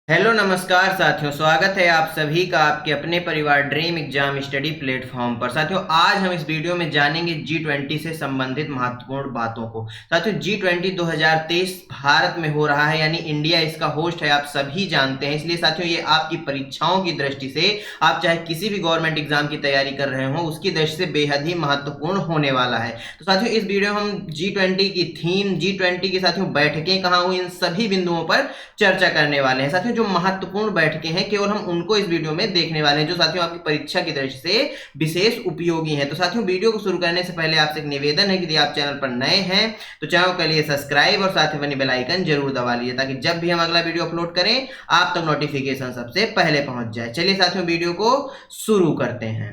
Hello नमस्कार साथियों, स्वागत है आप सभी का आपके अपने परिवार ड्रीम एग्जाम स्टडी प्लेटफॉर्म पर। साथियों, आज हम इस वीडियो में जानेंगे G20 से संबंधित महत्वपूर्ण बातों को। साथियों, G20 2023 भारत में हो रहा है, यानी इंडिया इसका होस्ट है, आप सभी जानते हैं। इसलिए साथियों, ये आपकी परीक्षाओं की दृष्टि से, आप चाहे किसी भी गवर्नमेंट एग्जाम की तैयारी कर रहे हो, उसकी दृष्टि से बेहद ही महत्वपूर्ण होने वाला है। तो साथियों, इस वीडियो में हम G20 की थीम, G20 की साथियों बैठकें कहाँ हुई, इन सभी बिंदुओं पर चर्चा करने वाले हैं। साथियों, जो महत्वपूर्ण बैठकें हैं केवल हम उनको इस वीडियो में देखने वाले हैं, जो साथियों आपकी परीक्षा की दृष्टि से विशेष उपयोगी हैं। तो साथियों, वीडियो को शुरू करने से पहले आपसे एक निवेदन है कि यदि आप चैनल पर नए हैं तो चैनल के लिए सब्सक्राइब और साथ ही बनी बेल आइकन जरूर दबा लीजिए, ताकि जब भी हम अगला वीडियो अपलोड करें आप तक नोटिफिकेशन सबसे पहले पहुंच जाए। चलिए साथियों, वीडियो को शुरू करते हैं।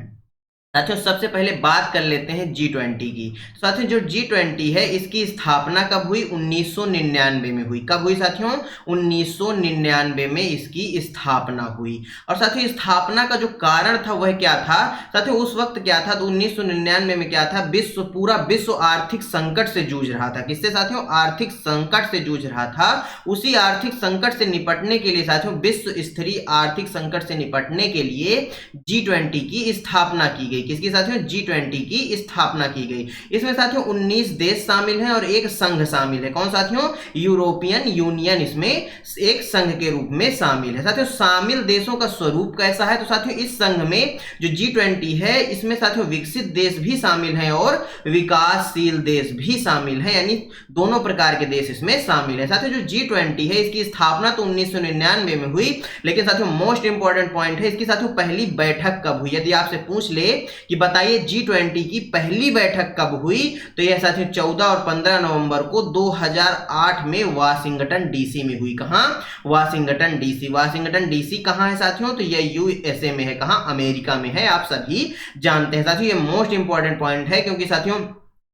साथियों, सबसे पहले बात कर लेते हैं G20 की। साथियों, जो G20 है इसकी स्थापना कब हुई? 1999 में हुई। कब हुई साथियों? 1999 में इसकी स्थापना हुई। और साथियों, स्थापना का जो कारण था वह क्या था? साथियों, उस वक्त क्या था? तो 1999 में क्या था? पूरा विश्व आर्थिक संकट से जूझ रहा था। किससे साथियों? आर्थिक संकट से जूझ रहा था। उसी आर्थिक संकट से निपटने के लिए साथियों, विश्व स्तरीय आर्थिक संकट से निपटने के लिए G20 की स्थापना की गई। किसकी साथियों? G20 की स्थापना की गई। इसमें साथियों 19 देश शामिल हैं और एक संघ शामिल है। कौन साथियों? यूरोपियन यूनियन इसमें एक संघ के रूप में शामिल है। साथियों, शामिल देशों का स्वरूप कैसा है? तो साथियों, इस संघ में जो G20 है इसमें साथियों विकसित देश भी शामिल हैं और विकासशील देश भी शामिल है, यानी दोनों प्रकार के देश इसमें शामिल है। साथियों, जो G20 है इसकी स्थापना तो 1999 में हुई, लेकिन साथियों मोस्ट इंपॉर्टेंट पॉइंट है इसकी साथियों पहली बैठक कब हुई। यदि आपसे पूछ ले कि बताइए G20 की पहली बैठक कब हुई, तो यह साथियों 14 और 15 नवंबर को 2008 में वाशिंगटन डीसी में हुई। कहां? Washington DC. वाशिंगटन डीसी कहां है साथियों? तो यह यूएसए में है। कहां? अमेरिका में है, आप सभी जानते हैं। साथियों, यह मोस्ट इंपॉर्टेंट पॉइंट है, क्योंकि साथियों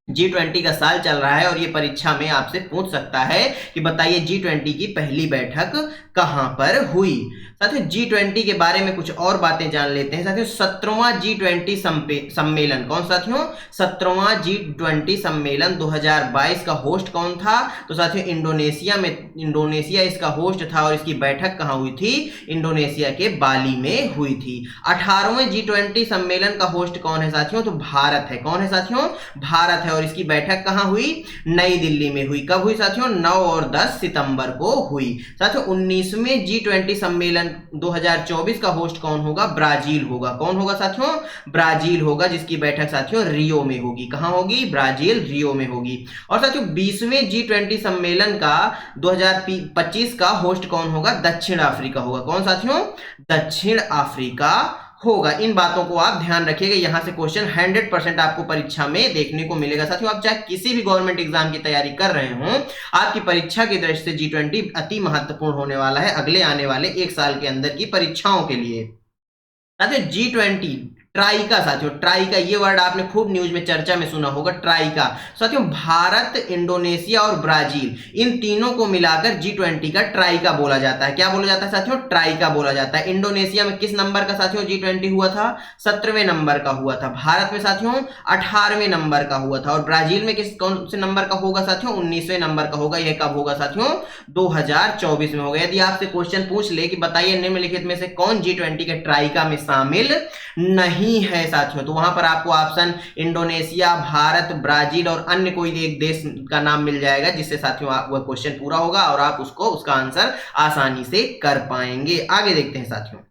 G20 का साल चल रहा है और ये परीक्षा में आपसे पूछ सकता है कि बताइए G20 की पहली बैठक कहां पर हुई। साथियों, G20 के बारे में कुछ और बातें जान लेते हैं। साथियों, 17वां G20 सम्मेलन कौन साथियों? 17वां G20 सम्मेलन 2022 का होस्ट कौन था? तो साथियों इंडोनेशिया इसका होस्ट था और इसकी बैठक कहां हुई थी? इंडोनेशिया के बाली में हुई थी। 18वें G20 सम्मेलन का होस्ट कौन है साथियों? तो भारत है। कौन है साथियों? भारत है। और इसकी बैठक कहां हुई? नई दिल्ली में हुई। कब हुई साथियों? 9 और 10 सितंबर को हुई। साथियों, 19वें G20 सम्मेलन 2024 का होस्ट कौन होगा? ब्राजील होगा। कौन होगा साथियों? ब्राजील होगा, जिसकी बैठक साथियों रियो में होगी। कहां होगी? ब्राजील, रियो में होगी। और साथियों, 20वें G20 सम्मेलन का 2025 का होस्ट कौन होगा? दक्षिण अफ्रीका होगा। कौन साथियों? दक्षिण अफ्रीका होगा। इन बातों को आप ध्यान रखिएगा, यहां से क्वेश्चन 100% आपको परीक्षा में देखने को मिलेगा। साथियों, आप चाहे किसी भी गवर्नमेंट एग्जाम की तैयारी कर रहे हो, आपकी परीक्षा की दृष्टि से G20 अति महत्वपूर्ण होने वाला है अगले आने वाले एक साल के अंदर की परीक्षाओं के लिए। साथियों, G20 ट्राइका। साथियों, ट्राइका ये वर्ड आपने खूब न्यूज में चर्चा में सुना होगा, ट्राइका। साथियों, भारत, इंडोनेशिया और ब्राजील इन तीनों को मिलाकर G20 का ट्राइका बोला जाता है। क्या बोला जाता है साथियों? ट्राइका बोला जाता है। इंडोनेशिया में किस नंबर का साथियों G20 हुआ था? 17वें नंबर का हुआ था। भारत में साथियों 18वें नंबर का हुआ था। और ब्राजील में कौन से नंबर का होगा साथियों? 19वें नंबर का होगा। यह कब होगा साथियों? 2024 में होगा। यदि आपसे क्वेश्चन पूछ ले कि बताइए निम्नलिखित में से कौन G20 के ट्राइका में शामिल नहीं है साथियों, तो वहां पर आपको ऑप्शन इंडोनेशिया, भारत, ब्राजील और अन्य कोई एक देश का नाम मिल जाएगा, जिससे साथियों वह क्वेश्चन पूरा होगा और आप उसका आंसर आसानी से कर पाएंगे। आगे देखते हैं साथियों।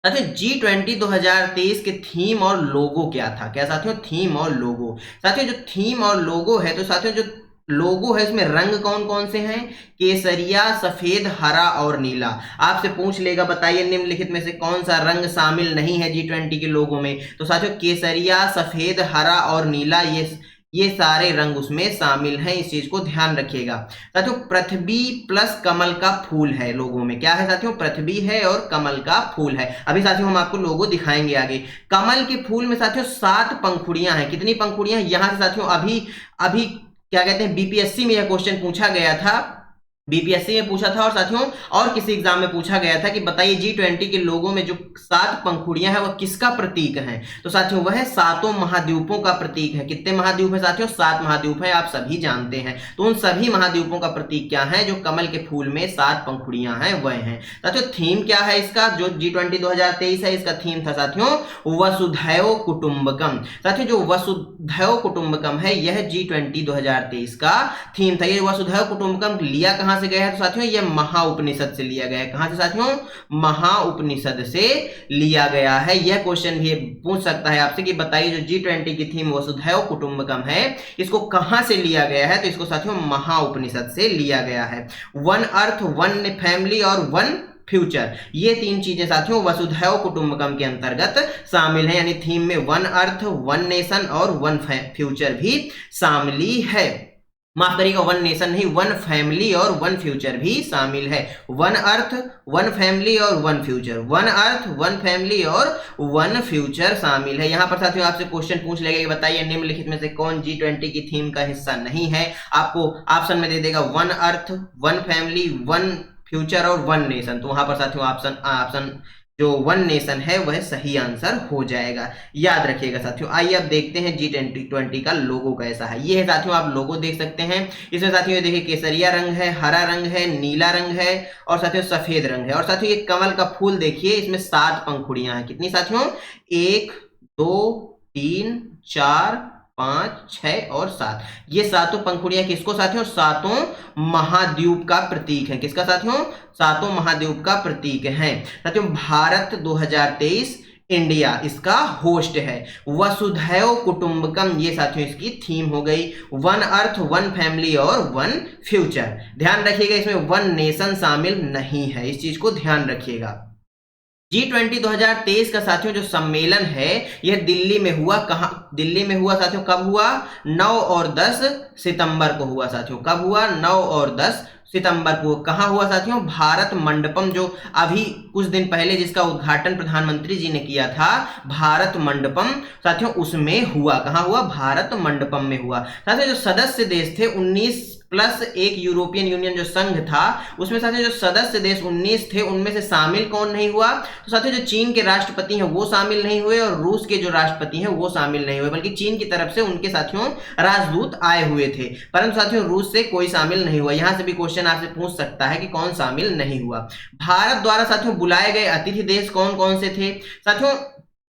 साथियों, G20 2023 के थीम और लोगो क्या था? क्या साथियों? थीम और लोगो। साथियों, जो थीम और लोगो है, तो साथियों जो लोगो है इसमें रंग कौन कौन से हैं? केसरिया, सफेद, हरा और नीला। आपसे पूछ लेगा बताइए निम्नलिखित में से कौन सा रंग शामिल नहीं है G20 के लोगो में? तो साथियों केसरिया, सफेद, हरा और नीला, ये सारे रंग उसमें शामिल हैं। इस चीज को ध्यान रखिएगा। साथियों, पृथ्वी प्लस कमल का फूल है लोगों में। क्या है साथियों? पृथ्वी है और कमल का फूल है। अभी साथियों हम आपको लोगो दिखाएंगे आगे। कमल के फूल में साथियों 7 पंखुड़ियां हैं। कितनी पंखुड़ियां? यहां से साथियों अभी अभी क्या कहते हैं, बीपीएससी में यह क्वेश्चन पूछा गया था बीपीएससी में पूछा था और साथियों और किसी एग्जाम में पूछा गया था कि बताइए G20 के लोगों में जो 7 पंखुड़ियां हैं वह किसका प्रतीक हैं। तो साथियों वह सातों महाद्वीपों का प्रतीक है। कितने महाद्वीप है साथियों? 7 महाद्वीप है, आप सभी जानते हैं। तो उन सभी महाद्वीपों का प्रतीक क्या है? जो कमल के फूल में 7 पंखुड़ियां हैं वह हैं। साथियों थीम क्या है इसका? जो G20 2023 है इसका थीम था साथियों वसुधैव कुटुंबकम। साथियों जो वसुधैव कुटुंबकम है यह G20 2023 का थीम था। ये वसुधैव कुटुंबकम लिया कहां से गया है? तो साथियों ये महाउपनिषद से लिया गया है। कहां से साथियों? महाउपनिषद से लिया गया है। यह क्वेश्चन भी पूछ सकता है आपसे कि बताइए जो G20 की थीम वसुधैव कुटुंबकम है इसको कहां से लिया गया है? तो इसको साथियों महाउपनिषद से लिया गया है। वन अर्थ, वन फैमिली और वन फ्यूचर, ये 3 चीजें साथियों वसुधैव कुटुंबकम के अंतर्गत शामिल है। यानी थीम में वन अर्थ, वन नेशन और वन फ्यूचर भी शामिल है। माफ करिएगा, वन नेशन नहीं, वन फैमिली और वन फ्यूचर भी शामिल है। वन अर्थ, वन फैमिली और one future, one earth, one family और वन फ्यूचर शामिल है। यहां पर साथियों आपसे क्वेश्चन पूछ लेगा कि बताइए निम्नलिखित में से कौन G20 की थीम का हिस्सा नहीं है। आपको ऑप्शन में दे देगा one earth, one family, one future और वन नेशन। तो वहां पर साथियों ऑप्शन जो वन नेशन है वह सही आंसर हो जाएगा। याद रखिएगा साथियों। आइए अब देखते हैं G20 का लोगो कैसा है। ये है साथियों, आप लोगो देख सकते हैं। इसमें साथियों ये देखिए केसरिया रंग है, हरा रंग है, नीला रंग है और साथियों सफेद रंग है। और साथियों ये कमल का फूल देखिए, इसमें 7 पंखुड़ियां हैं। कितनी साथियों? 1 2 3 4 5 6 और 7। ये सातों पंखुड़ियां किसको साथियों? सातों महाद्वीप का प्रतीक है। किसका साथियों? सातों महाद्वीप का प्रतीक है। साथियों भारत 2023 इंडिया इसका होस्ट है। वसुधैव कुटुंबकम ये साथियों इसकी थीम हो गई। वन अर्थ, वन फैमिली और वन फ्यूचर। ध्यान रखिएगा इसमें वन नेशन शामिल नहीं है, इस चीज को ध्यान रखिएगा। G20 2023 का साथियों जो सम्मेलन है यह दिल्ली में हुआ। कहां? दिल्ली में हुआ साथियों। कब हुआ? 9 और 10 सितंबर को हुआ साथियों। कब हुआ? 9 और 10 सितंबर को। कहां हुआ साथियों? भारत मंडपम, जो अभी कुछ दिन पहले जिसका उद्घाटन प्रधानमंत्री जी ने किया था, भारत मंडपम साथियों उसमें हुआ। कहां हुआ? भारत मंडपम में हुआ। साथियों जो सदस्य देश थे 19 प्लस एक यूरोपियन यूनियन जो संघ था उसमें साथियों जो सदस्य देश 19 थे उनमें से शामिल कौन नहीं हुआ? तो साथियों जो चीन के राष्ट्रपति हैं वो शामिल नहीं हुए और रूस के जो राष्ट्रपति हैं वो शामिल नहीं हुए, बल्कि चीन की तरफ से उनके साथियों राजदूत आए हुए थे। परंतु साथियों रूस से कोई शामिल नहीं हुआ। यहां से भी क्वेश्चन आपसे पूछ सकता है कि कौन शामिल नहीं हुआ। भारत द्वारा साथियों बुलाए गए अतिथि देश कौन कौन से थे? साथियों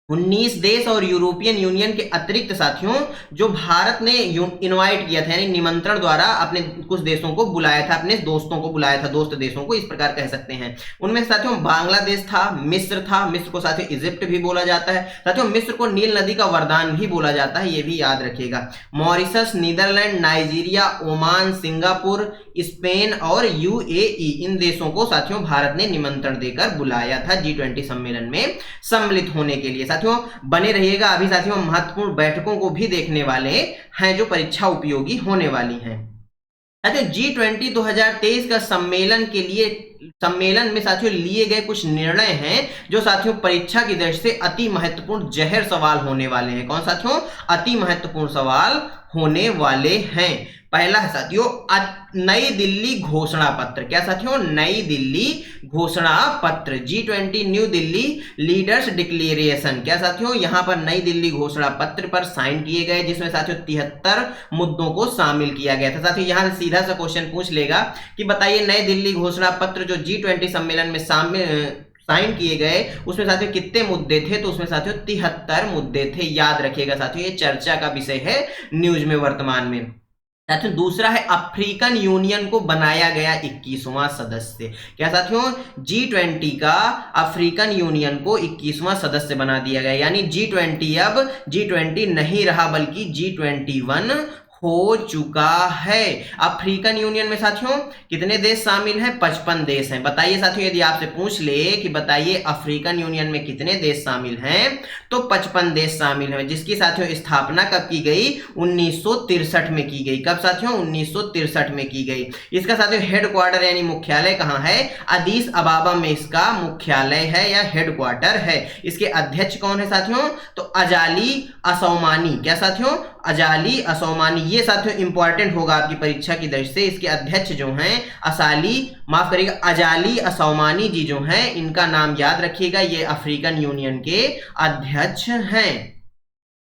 19 देश और यूरोपियन यूनियन के अतिरिक्त साथियों जो भारत ने इनवाइट किया था, यानी निमंत्रण द्वारा अपने कुछ देशों को बुलाया था, अपने दोस्तों को बुलाया था, दोस्त देशों को इस प्रकार कह सकते हैं। उनमें साथियों बांग्लादेश था, मिस्र था, मिस्र को साथियों इजिप्ट भी बोला जाता है। साथियों मिस्र को नील नदी का वरदान भी बोला जाता है, ये भी याद रखिएगा। Mauritius, Netherlands, Nigeria, Oman, Singapore, Spain और यूएई, इन देशों को साथियों भारत ने निमंत्रण देकर बुलाया था G20 सम्मेलन में सम्मिलित होने के लिए। साथियों बने रहिएगा, अभी साथियों महत्वपूर्ण बैठकों को भी देखने वाले हैं जो परीक्षा उपयोगी होने वाली हैं। साथियों G20 2023 का सम्मेलन में साथियों लिए गए कुछ निर्णय हैं जो साथियों परीक्षा की दृष्टि से अति महत्वपूर्ण जहर सवाल होने वाले हैं। कौन साथियों? अति महत्वपूर्ण सवाल होने वाले हैं। पहला है साथियों नई दिल्ली घोषणा पत्र। क्या साथियों? नई दिल्ली घोषणा पत्र, G20 new Delhi leaders declaration. क्या साथियों? यहां पर नई दिल्ली घोषणा पत्र पर साइन किए गए जिसमें साथियों 73 मुद्दों को शामिल किया गया था। साथियों यहां से सीधा सा क्वेश्चन पूछ लेगा कि बताइए नई दिल्ली घोषणा पत्र जो G20 सम्मेलन में साइन किए गए उसमें साथियों कितने मुद्दे थे? तो उसमें साथियों 73 मुद्दे थे। याद रखिएगा साथियों ये चर्चा का विषय है न्यूज में वर्तमान में। साथियों दूसरा है अफ्रीकन यूनियन को बनाया गया 21वां सदस्य। क्या साथियों? G20 का अफ्रीकन यूनियन को 21वां सदस्य बना दिया गया, यानी G20 अब G20 नहीं रहा बल्कि G21 हो चुका है। अफ्रीकन यूनियन में साथियों कितने देश शामिल हैं? 55 देश हैं। बताइए साथियों यदि आपसे पूछ ले कि बताइए अफ्रीकन यूनियन में कितने देश शामिल हैं, तो 55 देश शामिल हैं, जिसकी साथियों स्थापना कब की गई? 1963 में की गई। कब साथियों? 1963 में की गई। इसका साथियों हेडक्वार्टर यानी मुख्यालय कहां है? अदीस अबाबा में इसका मुख्यालय है या हेडक्वार्टर है। इसके अध्यक्ष कौन है साथियों? तो अजाली असौमानी। क्या साथियों? अजाली असौमानी, ये साथियों इंपॉर्टेंट होगा आपकी परीक्षा की दृष्टि से। इसके अध्यक्ष जो हैं अजाली असौमानी जी जो हैं, इनका नाम याद रखिएगा, ये अफ्रीकन यूनियन के अध्यक्ष हैं।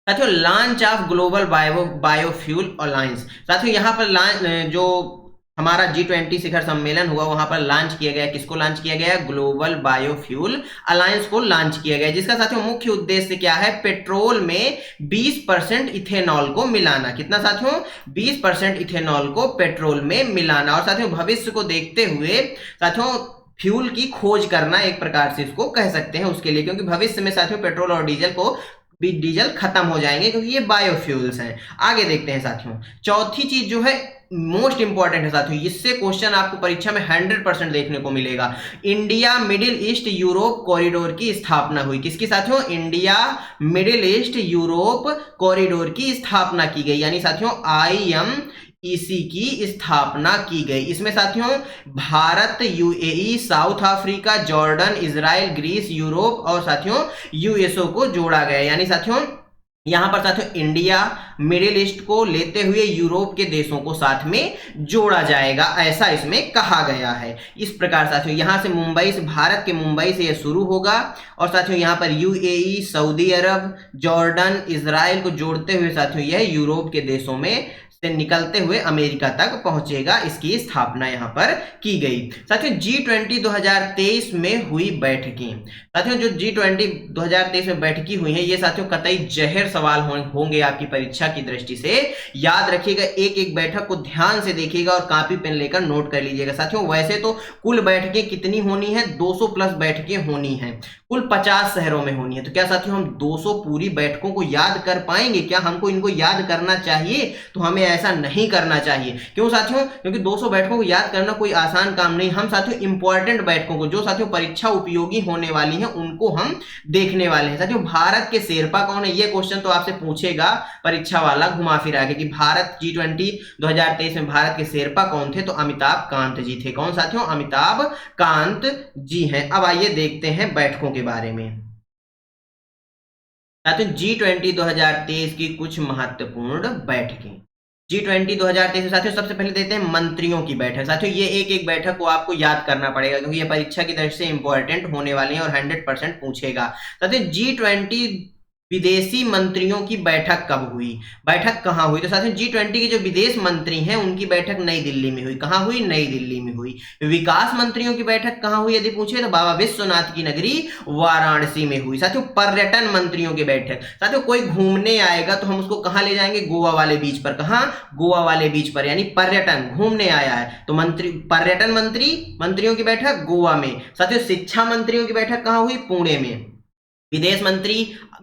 साथियों launch of global biofuel alliance, साथियों यहाँ पर जो हमारा G20 शिखर सम्मेलन हुआ वहां पर लॉन्च किया गया, किसको लॉन्च किया गया? ग्लोबल बायोफ्यूल अलायंस को लॉन्च किया गया, जिसका साथियों मुख्य उद्देश्य क्या है? पेट्रोल में 20% इथेनॉल को मिलाना। कितना साथियों? 20% इथेनॉल को पेट्रोल में मिलाना। और साथियों भविष्य को देखते हुए साथियों फ्यूल की खोज करना, एक प्रकार से इसको कह सकते हैं उसके लिए, क्योंकि भविष्य में साथियों पेट्रोल और डीजल खत्म हो जाएंगे, क्योंकि ये बायोफ्यूल्स हैं। आगे देखते हैं साथियों, चौथी चीज जो है मोस्ट इंपॉर्टेंट है साथियों, इससे क्वेश्चन आपको परीक्षा में 100% देखने को मिलेगा। India middle east Europe corridor की स्थापना हुई। किसकी साथियों? India middle east Europe corridor की स्थापना की गई, यानी साथियों IMEC की स्थापना की गई। इसमें साथियों Bharat, UAE, South Africa, Jordan, Israel, Greece, Europe और साथियों USO को जोड़ा गया। यानी साथियों यहां पर साथियों इंडिया मिडिल ईस्ट को लेते हुए यूरोप के देशों को साथ में जोड़ा जाएगा, ऐसा इसमें कहा गया है। इस प्रकार साथियों यहां से मुंबई से, भारत के मुंबई से यह शुरू होगा और साथियों यहां पर UAE, सऊदी अरब, जॉर्डन, इजराइल को जोड़ते हुए साथियों यह यूरोप के देशों में से निकलते हुए अमेरिका तक पहुंचेगा। इसकी स्थापना यहां पर की गई। साथियों G20 2023 में हुई बैठकें, साथियों जो G20 2023 में बैठकी हुई है, ये साथियों कतई जहर सवाल होंगे आपकी परीक्षा की दृष्टि से। याद रखिएगा, एक एक बैठक को ध्यान से देखिएगा और कॉपी पेन लेकर नोट कर लीजिएगा। साथियों वैसे तो कुल बैठकें कितनी होनी है? 200 प्लस बैठकें होनी है, कुल 50 शहरों में होनी है। तो क्या साथियों हम 200 पूरी बैठकों को याद कर पाएंगे? क्या हमको इनको याद करना चाहिए? तो हमें ऐसा नहीं करना चाहिए। क्यों साथियों? क्योंकि 200 बैठकों को याद करना कोई आसान काम नहीं। हम साथियों इंपॉर्टेंट बैठकों को, जो साथियों परीक्षा उपयोगी होने वाली हैं, उनको हम देखने वाले हैं। साथियों भारत के शेरपा कौन है? ये क्वेश्चन तो आपसे पूछेगा परीक्षा वाला घुमा फिरा के कि भारत G20 2023 में भारत के शेरपा कौन थे? तो अमिताभ कांत जी थे। कौन साथियों? अमिताभ कांत जी हैं। अब आइए देखते हैं बैठकों के बारे में। साथियों G20 2023 की कुछ महत्वपूर्ण बैठकें। G20 2023 में साथियों सबसे पहले देते हैं मंत्रियों की बैठक। साथियों ये एक एक बैठक को आपको याद करना पड़ेगा, क्योंकि ये परीक्षा की दृष्टि से इंपॉर्टेंट होने वाले हैं और 100% पूछेगा। साथियों G20 विदेशी मंत्रियों की बैठक कब हुई? बैठक कहाँ हुई? तो साथियों G20 के जो विदेश मंत्री हैं उनकी बैठक नई दिल्ली में हुई। कहाँ हुई? नई दिल्ली में हुई। विकास मंत्रियों की बैठक कहाँ हुई यदि पूछे तो बाबा विश्वनाथ की नगरी वाराणसी में हुई। साथियों पर्यटन मंत्रियों की बैठक, साथियों कोई घूमने आएगा तो हम उसको कहाँ ले जाएंगे? गोवा वाले बीच पर। कहाँ? गोवा वाले बीच पर, यानी पर्यटन, घूमने आया है तो पर्यटन मंत्रियों की बैठक गोवा में। साथियों शिक्षा मंत्रियों की बैठक कहाँ हुई? पुणे में।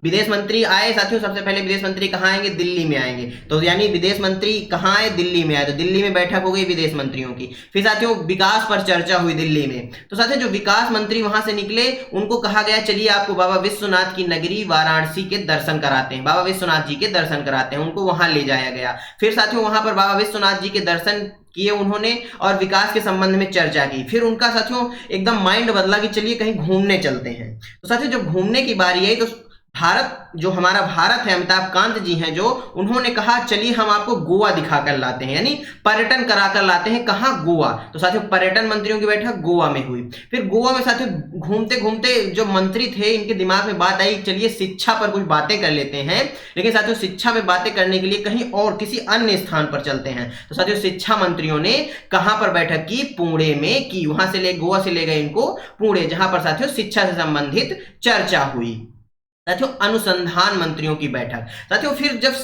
विदेश मंत्री आए साथियों, सबसे पहले विदेश मंत्री कहाँ आएंगे? दिल्ली में आएंगे। तो यानी विदेश मंत्री कहाँ आए? दिल्ली में आए, तो दिल्ली में बैठक हो गई विदेश मंत्रियों की। फिर साथियों विकास पर चर्चा हुई दिल्ली में। तो साथियों जो विकास मंत्री वहां से निकले उनको कहा गया चलिए आपको बाबा विश्वनाथ की नगरी वाराणसी के दर्शन कराते हैं, बाबा विश्वनाथ जी के दर्शन कराते हैं, उनको वहां ले जाया गया। फिर साथियों वहां पर बाबा विश्वनाथ जी के दर्शन किए उन्होंने और विकास के संबंध में चर्चा की। फिर उनका साथियों एकदम माइंड बदला कि चलिए कहीं घूमने चलते हैं। तो साथियों जब घूमने की बारी आई तो भारत, जो हमारा भारत है, अमिताभ कांत जी हैं जो, उन्होंने कहा चलिए हम आपको गोवा दिखाकर लाते हैं, यानी पर्यटन कराकर लाते हैं। कहाँ? गोवा। तो साथियों पर्यटन मंत्रियों की बैठक गोवा में हुई। फिर गोवा में साथियों घूमते घूमते जो मंत्री थे इनके दिमाग में बात आई चलिए शिक्षा पर कुछ बातें कर लेते हैं, लेकिन साथियों शिक्षा में बातें करने के लिए कहीं और किसी अन्य स्थान पर चलते हैं। तो साथियों शिक्षा मंत्रियों ने कहां पर बैठक की? पुणे में की। वहां से गोवा से ले गए इनको पुणे, जहां पर साथियों शिक्षा से संबंधित चर्चा हुई। साथियों अनुसंधान मंत्रियों की बैठक, साथियों फिर जब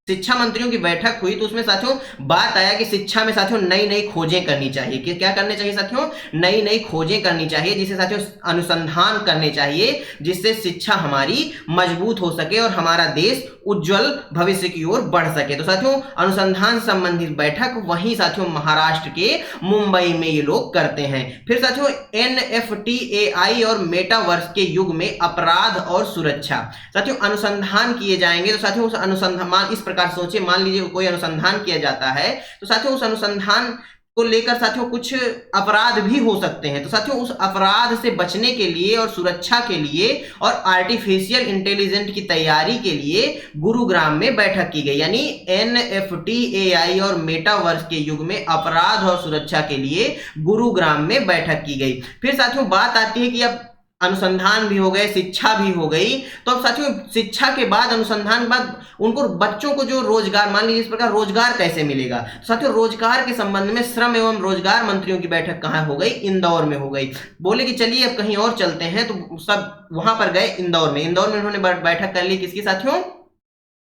शिक्षा मंत्रियों की बैठक हुई तो उसमें साथियों बात आया कि शिक्षा में साथियों नई नई खोजें करनी चाहिए। कि क्या करने चाहिए साथियों? नई नई खोजें करनी चाहिए, जिससे साथियों अनुसंधान करने चाहिए, जिससे शिक्षा हमारी मजबूत हो सके और हमारा देश उज्जवल भविष्य की ओर बढ़ सके। तो साथियों अनुसंधान संबंधित बैठक वहीं साथियों महाराष्ट्र के मुंबई में ये लोग करते हैं। फिर साथियों NFT AI और मेटावर्स के युग में अपराध और सुरक्षा, साथियों अनुसंधान किए जाएंगे। तो साथियों उस अनुसंधान, इस प्रकार सोचिए, मान लीजिए कोई अनुसंधान किया जाता है तो साथियों उस अनुसंधान को लेकर साथियों कुछ अपराध भी हो सकते हैं। तो साथियों उस अपराध से बचने के लिए और सुरक्षा के लिए और आर्टिफिशियल इंटेलिजेंस की तैयारी के लिए गुरुग्राम में बैठक की गई। यानी एनएफटी, एआई और मेटावर्स के युग में अपराध और सुरक्षा के लिए गुरुग्राम में बैठक की गई। फिर साथियों बात आती है कि अब अनुसंधान भी हो गए, शिक्षा भी हो गई। तो अब साथियों शिक्षा के बाद, अनुसंधान के बाद उनको बच्चों को जो रोजगार, मान लीजिए इस प्रकार रोजगार कैसे मिलेगा। तो साथियों रोजगार के संबंध में श्रम एवं रोजगार मंत्रियों की बैठक कहाँ हो गई? इंदौर में हो गई। बोले कि चलिए अब कहीं और चलते हैं, तो सब वहां पर गए इंदौर में। इंदौर में उन्होंने बैठक कर ली, किसकी साथियों?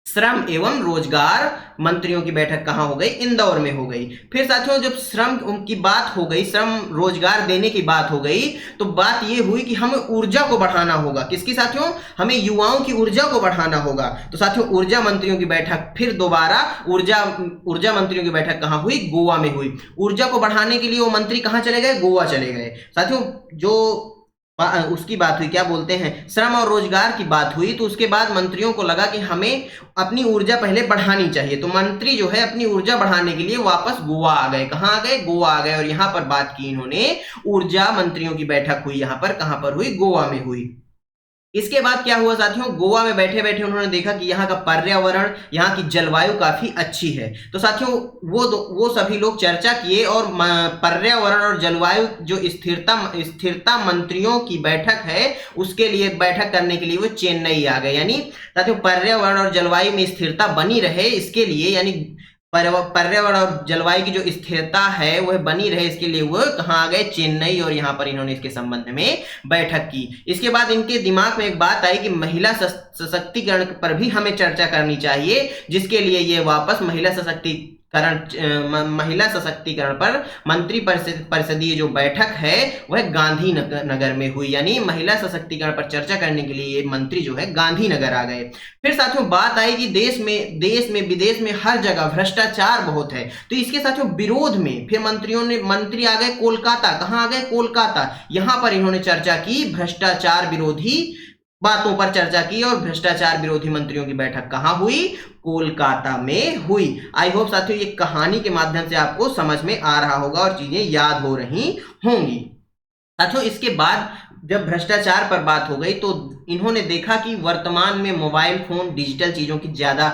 श्रम एवं रोजगार मंत्रियों की बैठक कहां हो गई? इंदौर में हो गई। फिर साथियों जब श्रम की बात हो गई, श्रम रोजगार देने की बात हो गई, तो बात यह हुई कि हमें ऊर्जा को बढ़ाना होगा। किसकी साथियों? हमें युवाओं की ऊर्जा को बढ़ाना होगा। तो साथियों ऊर्जा मंत्रियों की बैठक फिर दोबारा ऊर्जा मंत्रियों की बैठक कहां हुई? गोवा में हुई। ऊर्जा को बढ़ाने के लिए वो मंत्री कहां चले गए? गोवा चले गए। साथियों जो उसकी बात हुई, क्या बोलते हैं, श्रम और रोजगार की बात हुई, तो उसके बाद मंत्रियों को लगा कि हमें अपनी ऊर्जा पहले बढ़ानी चाहिए। तो मंत्री जो है अपनी ऊर्जा बढ़ाने के लिए वापस गोवा आ गए। कहां आ गए? गोवा आ गए। और यहां पर बात की इन्होंने, ऊर्जा मंत्रियों की बैठक हुई। यहां पर कहां पर हुई? गोवा में हुई। इसके बाद क्या हुआ साथियों? गोवा में बैठे बैठे उन्होंने देखा कि यहाँ का पर्यावरण, यहाँ की जलवायु काफी अच्छी है। तो साथियों वो सभी लोग चर्चा किए और पर्यावरण और जलवायु जो स्थिरता मंत्रियों की बैठक है, उसके लिए बैठक करने के लिए वो चेन्नई आ गए। यानी साथियों पर्यावरण और जलवायु में स्थिरता बनी रहे, इसके लिए, यानी पर्यावरण और जलवायु की जो स्थिरता है वह बनी रहे, इसके लिए वो कहाँ आ गए? चेन्नई। और यहाँ पर इन्होंने इसके संबंध में बैठक की। इसके बाद इनके दिमाग में एक बात आई कि महिला सशक्तिकरण पर भी हमें चर्चा करनी चाहिए, जिसके लिए ये वापस महिला सशक्तिकरण पर मंत्री परिषदीय जो बैठक है वह गांधीनगर में हुई। यानी महिला सशक्तिकरण पर चर्चा करने के लिए ये मंत्री जो है गांधीनगर आ गए। फिर साथियों बात आई कि देश में विदेश में हर जगह भ्रष्टाचार बहुत है। तो इसके साथियों विरोध में फिर मंत्री आ गए कोलकाता। कहां आ गए? कोलकाता। यहां पर इन्होंने चर्चा की, भ्रष्टाचार विरोधी बातों पर चर्चा की। और भ्रष्टाचार विरोधी मंत्रियों की बैठक कहां हुई? कोलकाता में हुई। आई होप साथियों ये कहानी के माध्यम से आपको समझ में आ रहा होगा और चीजें याद हो रही होंगी। साथियों इसके बाद जब भ्रष्टाचार पर बात हो गई, तो इन्होंने देखा कि वर्तमान में मोबाइल फोन, डिजिटल चीजों की ज्यादा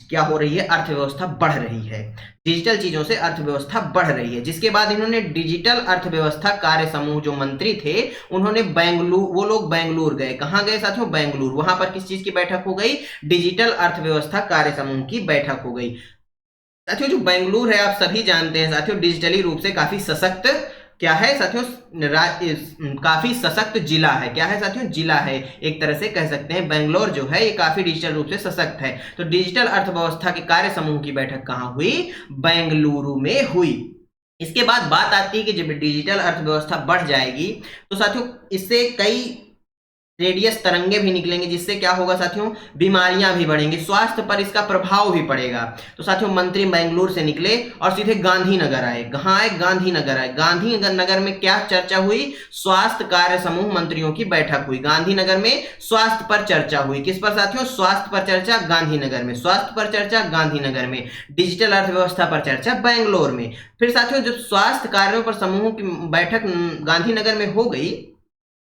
क्या हो रही है? अर्थव्यवस्था बढ़ रही है। डिजिटल चीजों से अर्थव्यवस्था बढ़ रही है। जिसके बाद इन्होंने डिजिटल अर्थव्यवस्था कार्य समूह जो मंत्री थे, उन्होंने वो लोग बेंगलुरु गए। कहां गए साथियों? बेंगलुरु। वहां पर किस चीज की बैठक हो गई? डिजिटल अर्थव्यवस्था कार्य समूह की बैठक हो गई। साथियों जो बेंगलुरु है आप सभी जानते हैं साथियों, डिजिटली रूप से काफी सशक्त क्या है साथियों? काफी सशक्त जिला है। क्या है साथियों? जिला है। एक तरह से कह सकते हैं बेंगलोर जो है ये काफी डिजिटल रूप से सशक्त है। तो डिजिटल अर्थव्यवस्था के कार्य समूह की बैठक कहां हुई? बेंगलुरु में हुई। इसके बाद बात आती है कि जब डिजिटल अर्थव्यवस्था बढ़ जाएगी, तो साथियों इससे कई रेडियस तरंगे भी निकलेंगे, जिससे क्या होगा साथियों? बीमारियां भी बढ़ेंगी, स्वास्थ्य पर इसका प्रभाव भी पड़ेगा। तो साथियों मंत्री बेंगलुरु से निकले और सीधे गांधीनगर आए। कहां आए? गांधीनगर आए। गांधीनगर में क्या चर्चा हुई? स्वास्थ्य कार्य समूह मंत्रियों की बैठक हुई। गांधीनगर में स्वास्थ्य पर चर्चा हुई। किस पर साथियों? स्वास्थ्य पर चर्चा गांधीनगर में। स्वास्थ्य पर चर्चा गांधीनगर में। डिजिटल अर्थव्यवस्था पर चर्चा बेंगलोर में। फिर साथियों जब स्वास्थ्य कार्यों पर समूह की बैठक गांधीनगर में हो गई,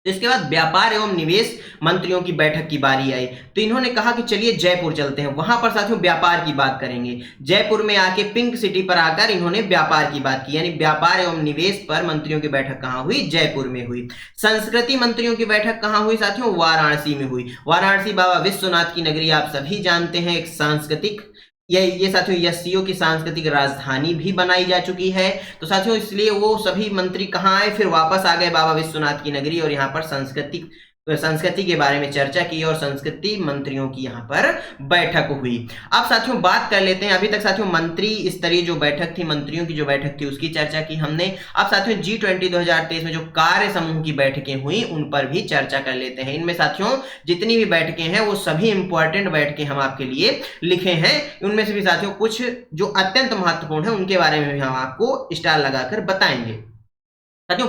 इसके बाद व्यापार एवं निवेश मंत्रियों की बैठक की बारी आई। तो इन्होंने कहा कि चलिए जयपुर चलते हैं, वहां पर साथियों व्यापार की बात करेंगे। जयपुर में आके पिंक सिटी पर आकर इन्होंने व्यापार की बात की। यानी व्यापार एवं निवेश पर मंत्रियों की बैठक कहां हुई? जयपुर में हुई। संस्कृति मंत्रियों की बैठक कहां हुई साथियों? वाराणसी में हुई। वाराणसी बाबा विश्वनाथ की नगरी आप सभी जानते हैं, एक सांस्कृतिक ये साथियों एससीओ की सांस्कृतिक राजधानी भी बनाई जा चुकी है। तो साथियों इसलिए वो सभी मंत्री कहाँ आए? फिर वापस आ गए बाबा विश्वनाथ की नगरी और यहाँ पर संस्कृति के बारे में चर्चा की और संस्कृति मंत्रियों की यहाँ पर बैठक हुई। अब साथियों बात कर लेते हैं, अभी तक साथियों मंत्री स्तरीय जो बैठक थी, मंत्रियों की जो बैठक थी उसकी चर्चा की हमने। अब साथियों G20 2023 में जो कार्य समूह की बैठकें हुई उन पर भी चर्चा कर लेते हैं। इनमें साथियों जितनी भी बैठकें हैं वो सभी इंपॉर्टेंट बैठकें हम आपके लिए लिखे हैं। उनमें से भी साथियों कुछ जो अत्यंत महत्वपूर्ण है उनके बारे में भी हम आपको स्टार लगाकर बताएंगे। साथियों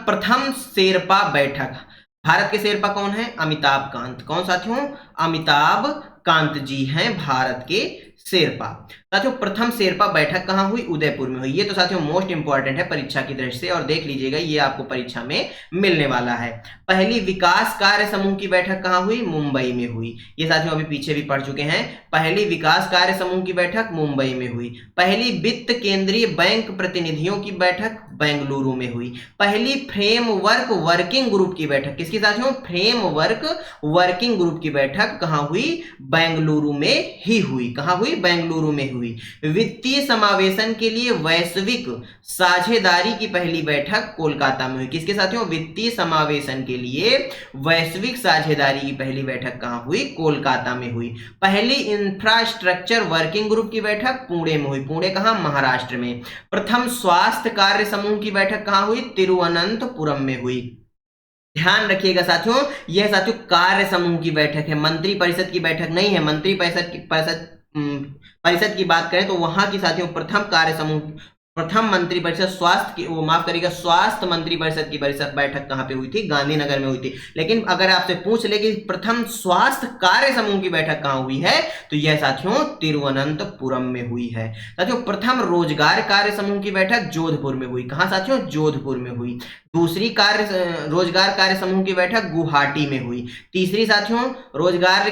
प्रथम शेरपा बैठक, भारत के शेरपा कौन है? अमिताभ कांत। कौन साथियों? अमिताभ कांत जी हैं भारत के शेरपा। साथियों प्रथम शेरपा बैठक कहाँ हुई? उदयपुर में हुई। ये तो साथियों मोस्ट इंपॉर्टेंट है परीक्षा की दृष्टि से, और देख लीजिएगा ये आपको परीक्षा में मिलने वाला है। पहली विकास कार्य समूह की बैठक कहाँ हुई? मुंबई में हुई। ये साथियों अभी पीछे भी पढ़ चुके हैं। पहली विकास कार्य समूह की बैठक मुंबई में हुई। पहली वित्त केंद्रीय बैंक प्रतिनिधियों की बैठक बेंगलुरु में हुई। पहली फ्रेमवर्क वर्किंग ग्रुप की बैठक किसकी साथियों? फ्रेमवर्क वर्किंग ग्रुप की बैठक कहाँ हुई? बेंगलुरु में ही हुई। कहाँ हुई? बेंगलुरु में हुई। वित्तीय समावेशन के लिए वैश्विक साझेदारी की पहली बैठक कोलकाता में हुई। किसके साथियों? वित्तीय समावेशन के लिए वैश्विक साझेदारी की पहली बैठक कहाँ हुई? कोलकाता में हुई। पहली इंफ्रास्ट्रक्चर वर्किंग ग्रुप की बैठक पुणे में हुई। पुणे कहाँ? महाराष्ट्र में। प्रथम स्वास्थ्य कार्य समूह की बैठक कहाँ हुई? तिरुवनंतपुरम में हुई। ध्यान रखिएगा साथियों, यह साथियों कार्य समूह की बैठक है, मंत्री परिषद की बैठक नहीं है। मंत्री परिषद की बात करें तो वहां की साथियों प्रथम कार्य समूह, प्रथम मंत्री परिषद स्वास्थ्य की, वो माफ करिएगा, स्वास्थ्य मंत्री परिषद की परिषद बैठक कहां पे हुई थी? गांधीनगर में हुई थी। लेकिन अगर आपसे पूछ ले कि प्रथम स्वास्थ्य कार्य समूह की बैठक कहां हुई है, तो यह साथियों तिरुवनंतपुरम में हुई है। साथियों प्रथम रोजगार कार्य समूह की बैठक जोधपुर में हुई। कहां साथियों? जोधपुर में हुई। दूसरी रोजगार कार्य समूह की बैठक गुवाहाटी में हुई। तीसरी साथियों रोजगार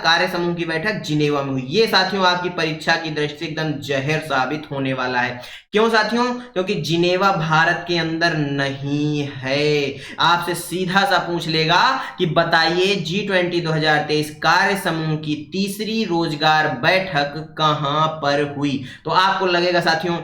कार्य समूह की बैठक जिनेवा में हुई। ये साथियों आपकी परीक्षा की दृष्टि से एकदम जहर साबित होने वाला है। क्यों साथियों? क्योंकि जिनेवा भारत के अंदर नहीं है। आपसे सीधा सा पूछ लेगा कि बताइए G20 2023 कार्य समूह की तीसरी रोजगार बैठक कहां पर हुई? तो आपको लगेगा साथियों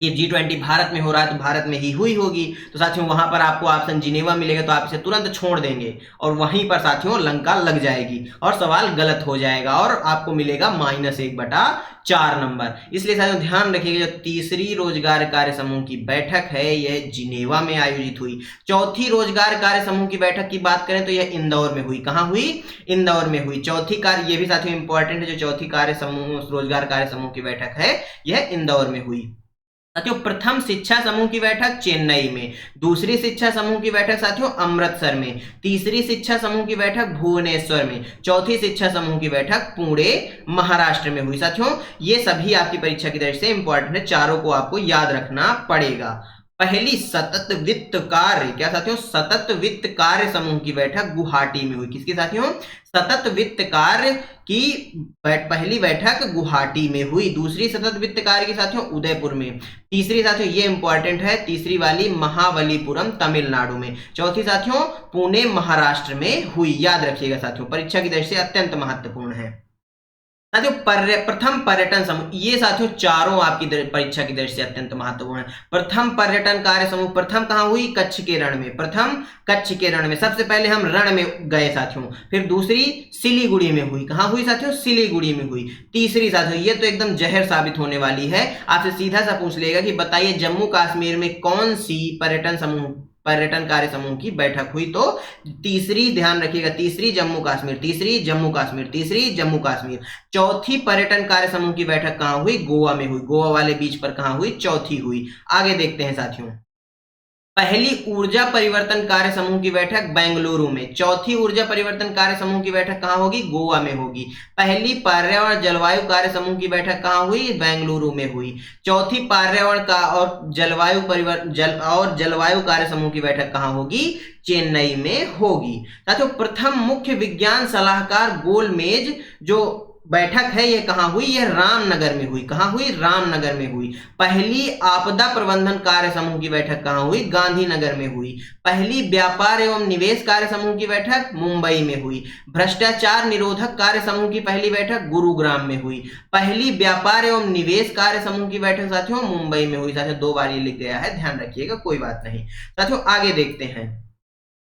ये G20 भारत में हो रहा है तो भारत में ही हुई होगी। तो साथियों वहां पर आपको ऑप्शन जिनेवा मिलेगा तो आप इसे तुरंत छोड़ देंगे और वहीं पर साथियों लंका लग जाएगी और सवाल गलत हो जाएगा और आपको मिलेगा -1/4 नंबर। इसलिए साथियों ध्यान रखिएगा, जो तीसरी रोजगार कार्य समूह की बैठक है यह जिनेवा में आयोजित हुई। चौथी रोजगार कार्य समूह की बैठक की बात करें तो यह इंदौर में हुई। कहां हुई? इंदौर में हुई। चौथी कार्य, ये भी साथियों इंपॉर्टेंट है, जो चौथी कार्य समूह रोजगार कार्य समूह की बैठक है यह इंदौर में हुई। साथियों प्रथम शिक्षा समूह की बैठक चेन्नई में। दूसरी शिक्षा समूह की बैठक साथियों अमृतसर में। तीसरी शिक्षा समूह की बैठक भुवनेश्वर में। चौथी शिक्षा समूह की बैठक पुणे महाराष्ट्र में हुई। साथियों ये सभी आपकी परीक्षा की दृष्टि से इंपॉर्टेंट है, चारों को आपको याद रखना पड़ेगा। पहली सतत वित्त कार्य, क्या साथियों? सतत वित्त कार्य समूह की बैठक गुवाहाटी में हुई। किसकी साथियों? सतत वित्त कार्य की पहली बैठक गुवाहाटी में हुई। दूसरी सतत वित्त कार्य की साथियों उदयपुर में। तीसरी साथियों ये इंपॉर्टेंट है, तीसरी वाली महाबलीपुरम तमिलनाडु में। चौथी साथियों पुणे महाराष्ट्र में हुई। याद रखिएगा साथियों, परीक्षा की दृष्टि से अत्यंत महत्वपूर्ण है। साथियों प्रथम पर्यटन समूह, ये साथियों चारों आपकी परीक्षा की दृष्टि से अत्यंत महत्वपूर्ण है। प्रथम पर्यटन कार्य समूह प्रथम कहां हुई? कच्छ के रण में। प्रथम कच्छ के रण में, सबसे पहले हम रण में गए साथियों। फिर दूसरी सिलीगुड़ी में हुई। कहां हुई साथियों? सिलीगुड़ी में हुई। तीसरी साथियों ये तो एकदम जहर साबित होने वाली है, आपसे सीधा सा पूछ लेगा कि बताइए जम्मू कश्मीर में कौन सी पर्यटन कार्य समूह की बैठक हुई? तो तीसरी, ध्यान रखिएगा, तीसरी जम्मू कश्मीर, तीसरी जम्मू कश्मीर, तीसरी जम्मू कश्मीर। चौथी पर्यटन कार्य समूह की बैठक कहां हुई? गोवा में हुई। गोवा वाले बीच पर कहां हुई? चौथी हुई। आगे देखते हैं साथियों, पहली ऊर्जा परिवर्तन कार्य समूह की बैठक बेंगलुरु में। चौथी ऊर्जा परिवर्तन कार्य समूह की बैठक कहां होगी? गोवा में होगी। पहली पर्यावरण जलवायु कार्य समूह की बैठक कहां हुई? बेंगलुरु में हुई। चौथी पर्यावरण का और जलवायु कार्य समूह की बैठक कहां होगी? चेन्नई में होगी। साथियों प्रथम मुख्य विज्ञान सलाहकार गोलमेज जो बैठक है यह कहां हुई? यह रामनगर में हुई। कहां हुई? रामनगर में हुई। पहली आपदा प्रबंधन कार्य समूह की बैठक कहां हुई? गांधीनगर में हुई। पहली व्यापार एवं निवेश कार्य समूह की बैठक मुंबई में हुई। भ्रष्टाचार निरोधक कार्य समूह की पहली बैठक गुरुग्राम में हुई। पहली व्यापार एवं निवेश कार्य समूह की बैठक साथियों मुंबई में हुई। साथियों 2 बार ये लिख गया है, ध्यान रखिएगा, कोई बात नहीं। साथियों आगे देखते हैं,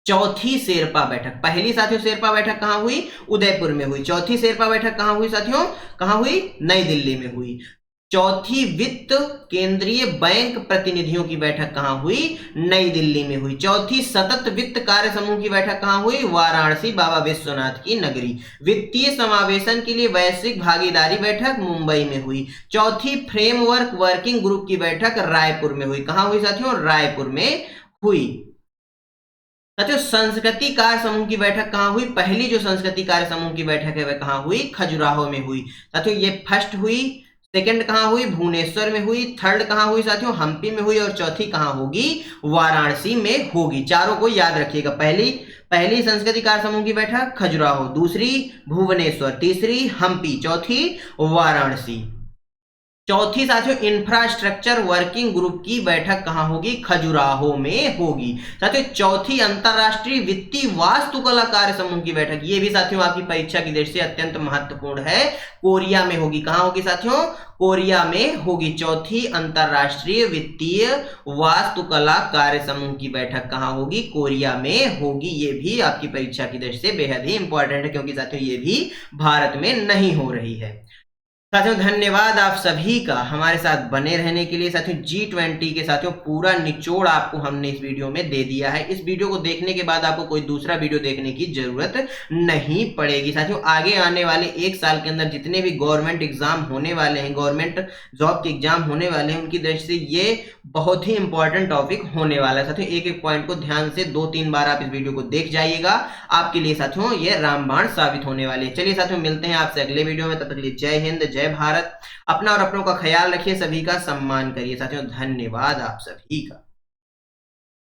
चौथी शेरपा बैठक। पहली साथियों शेरपा बैठक कहां हुई? उदयपुर में हुई। चौथी शेरपा बैठक कहां हुई साथियों? कहां हुई? नई दिल्ली में हुई। चौथी वित्त केंद्रीय बैंक प्रतिनिधियों की बैठक कहां हुई? नई दिल्ली में हुई। चौथी सतत वित्त कार्य समूह की बैठक कहां हुई? वाराणसी, बाबा विश्वनाथ की नगरी। वित्तीय समावेशन के लिए वैश्विक भागीदारी बैठक मुंबई में हुई। चौथी फ्रेमवर्क वर्किंग ग्रुप की बैठक रायपुर में हुई। कहां हुई साथियों? रायपुर में हुई। साथियों संस्कृति कार्य समूह की बैठक कहाँ हुई? पहली जो संस्कृति कार्य समूह की बैठक है वह कहाँ हुई? खजुराहो में हुई। साथियों ये फर्स्ट हुई, सेकंड कहाँ हुई? भुवनेश्वर में हुई, थर्ड कहाँ हुई साथियों? हम्पी में हुई, और चौथी कहाँ होगी? वाराणसी में होगी। चारों को याद रखिएगा। पहली संस्कृति कार्य समूह की बैठक खजुराहो, दूसरी भुवनेश्वर, तीसरी हम्पी, चौथी वाराणसी। चौथी साथियों इंफ्रास्ट्रक्चर वर्किंग ग्रुप की बैठक कहाँ होगी? खजुराहो में होगी। साथियों चौथी अंतरराष्ट्रीय वित्तीय वास्तुकला कार्य समूह की बैठक, ये भी साथियों आपकी परीक्षा की दृष्टि से अत्यंत महत्वपूर्ण है, कोरिया में होगी। कहाँ होगी साथियों? कोरिया में होगी। चौथी अंतरराष्ट्रीय वित्तीय वास्तुकला कार्य समूह की बैठक कहाँ होगी? कोरिया में होगी। ये भी आपकी परीक्षा की दृष्टि से बेहद ही इंपॉर्टेंट है, क्योंकि साथियों ये भी भारत में नहीं हो रही है। साथियों धन्यवाद आप सभी का हमारे साथ बने रहने के लिए। साथियों G20 के साथियों पूरा निचोड़ आपको हमने इस वीडियो में दे दिया है। इस वीडियो को देखने के बाद आपको कोई दूसरा वीडियो देखने की जरूरत नहीं पड़ेगी। साथियों आगे आने वाले एक साल के अंदर जितने भी गवर्नमेंट एग्जाम होने वाले हैं, गवर्नमेंट जॉब के एग्जाम होने वाले हैं, उनकी दृष्टि से ये बहुत ही इंपॉर्टेंट टॉपिक होने वाला है। साथियों एक एक पॉइंट को ध्यान से 2-3 बार आप इस वीडियो को देख जाइएगा, आपके लिए साथियों ये रामबाण साबित होने वाले हैं। चलिए साथियों मिलते हैं आपसे अगले वीडियो में, तब तक के लिए जय हिंद, जय भारत। अपना और अपनों का ख्याल रखिए, सभी का सम्मान करिए। साथियों धन्यवाद आप सभी का।